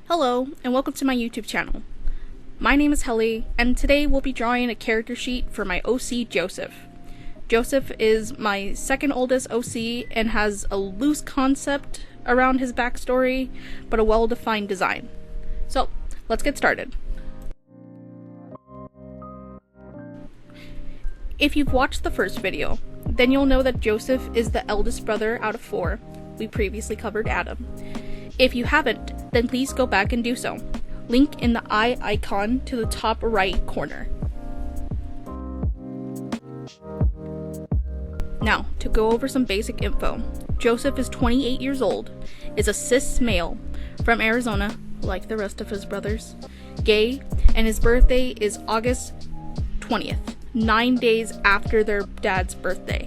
Hello, and welcome to my YouTube channel. My name is Helly, and today we'll be drawing a character sheet for my OC Joseph. Joseph is my second oldest OC and has a loose concept around his backstory, but a well-defined design. So, let's get started. If you've watched the first video, then you'll know that Joseph is the eldest brother out of 4. We previously covered Adam. If you haven't, then please go back and do so. Link in the eye icon to the top right corner. Now, to go over some basic info. Joseph is 28 years old, is a cis male, from Arizona, like the rest of his brothers, gay, and his birthday is August 20th, 9 days after their dad's birthday.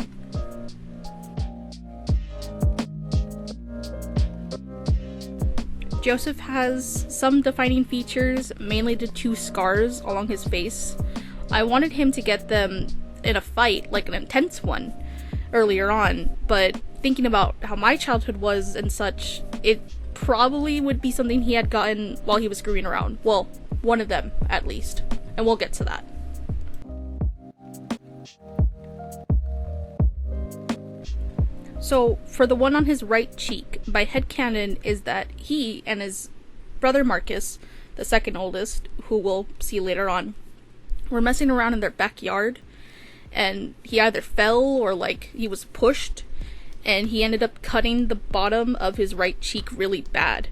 Joseph has some defining features, mainly the 2 scars along his face. I wanted him to get them in a fight, like an intense one, earlier on, but thinking about how my childhood was and such, it probably would be something he had gotten while he was screwing around. Well, one of them, at least. And we'll get to that. So, for the one on his right cheek, my headcanon is that he and his brother Marcus, the second oldest, who we'll see later on, were messing around in their backyard, and he either fell or he was pushed, and he ended up cutting the bottom of his right cheek really bad.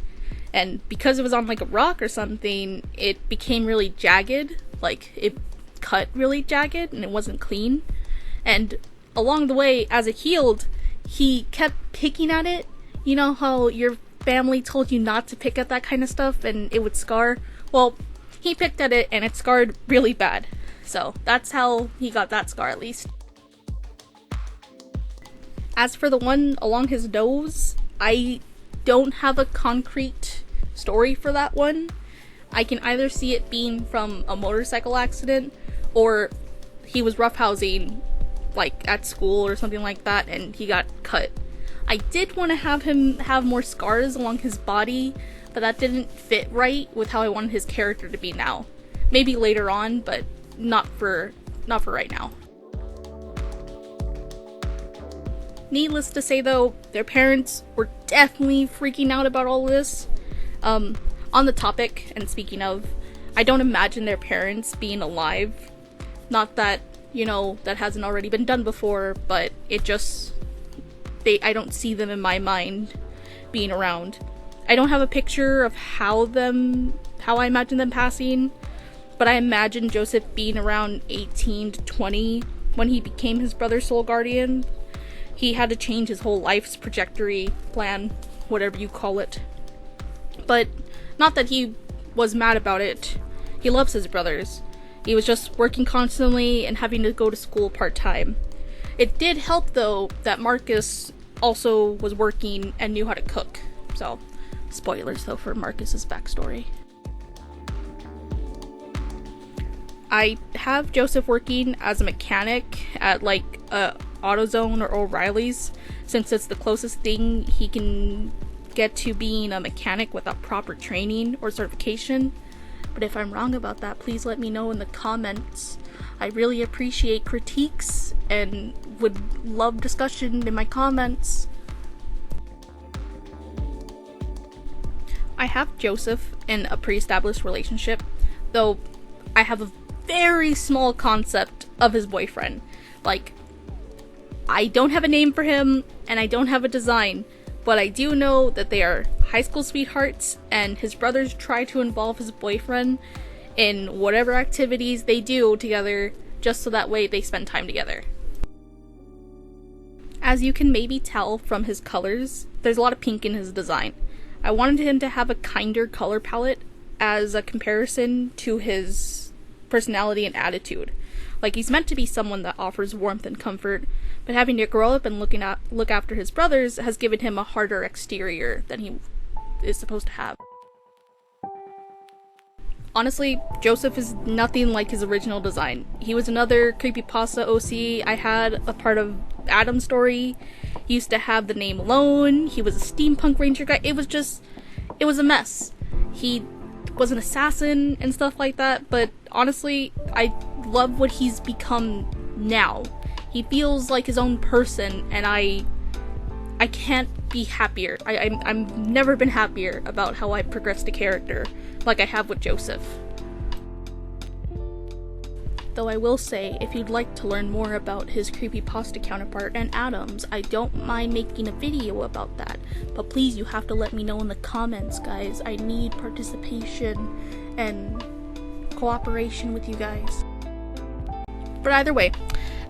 And because it was on a rock or something, it became really jagged, it cut really jagged, and it wasn't clean. And along the way, as it healed, he kept picking at it. You know how your family told you not to pick at that kind of stuff and it would scar? Well, he picked at it and it scarred really bad. So that's how he got that scar, at least. As for the one along his nose, I don't have a concrete story for that one. I can either see it being from a motorcycle accident or he was roughhousing at school or something like that and he got cut. I did want to have him have more scars along his body, but that didn't fit right with how I wanted his character to be now. Maybe later on, but not for right now. Needless to say though, their parents were definitely freaking out about all this. On the topic, and speaking of, I don't imagine their parents being alive. Not that that hasn't already been done before, but I don't see them in my mind being around. I don't have a picture of how I imagine them passing, but I imagine Joseph being around 18 to 20 when he became his brother's sole guardian. He had to change his whole life's trajectory, plan, whatever you call it. But not that he was mad about it. He loves his brothers. He was just working constantly and having to go to school part-time. It did help, though, that Marcus also was working and knew how to cook. So, spoilers, though, for Marcus's backstory. I have Joseph working as a mechanic at, AutoZone or O'Reilly's, since it's the closest thing he can get to being a mechanic without proper training or certification. But if I'm wrong about that, please let me know in the comments. I really appreciate critiques and would love discussion in my comments. I have Joseph in a pre-established relationship, though I have a very small concept of his boyfriend. I don't have a name for him, and I don't have a design, but I do know that they are high school sweethearts, and his brothers try to involve his boyfriend in whatever activities they do together, just so that way they spend time together. As you can maybe tell from his colors, there's a lot of pink in his design. I wanted him to have a kinder color palette as a comparison to his personality and attitude. He's meant to be someone that offers warmth and comfort, but having to grow up and look after his brothers has given him a harder exterior than he is supposed to have. Honestly, Joseph is nothing like his original design. He was another creepypasta OC I had a part of Adam's story. He used to have the name Alone. He was a steampunk ranger guy. It was a mess. he was an assassin and stuff like that, but honestly, I love what he's become now. He feels like his own person, and I can't be happier. I'm never been happier about how I progressed a character like I have with Joseph. Though I will say, if you'd like to learn more about his creepypasta counterpart and Adams, I don't mind making a video about that. But please, you have to let me know in the comments, guys. I need participation and cooperation with you guys. But either way,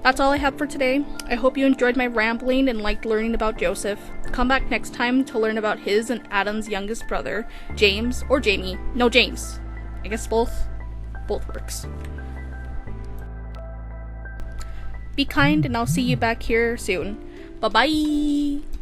that's all I have for today. I hope you enjoyed my rambling and liked learning about Joseph. Come back next time to learn about his and Adam's youngest brother, James, or Jamie. No, James. I guess both works. Be kind, and I'll see you back here soon. Bye-bye!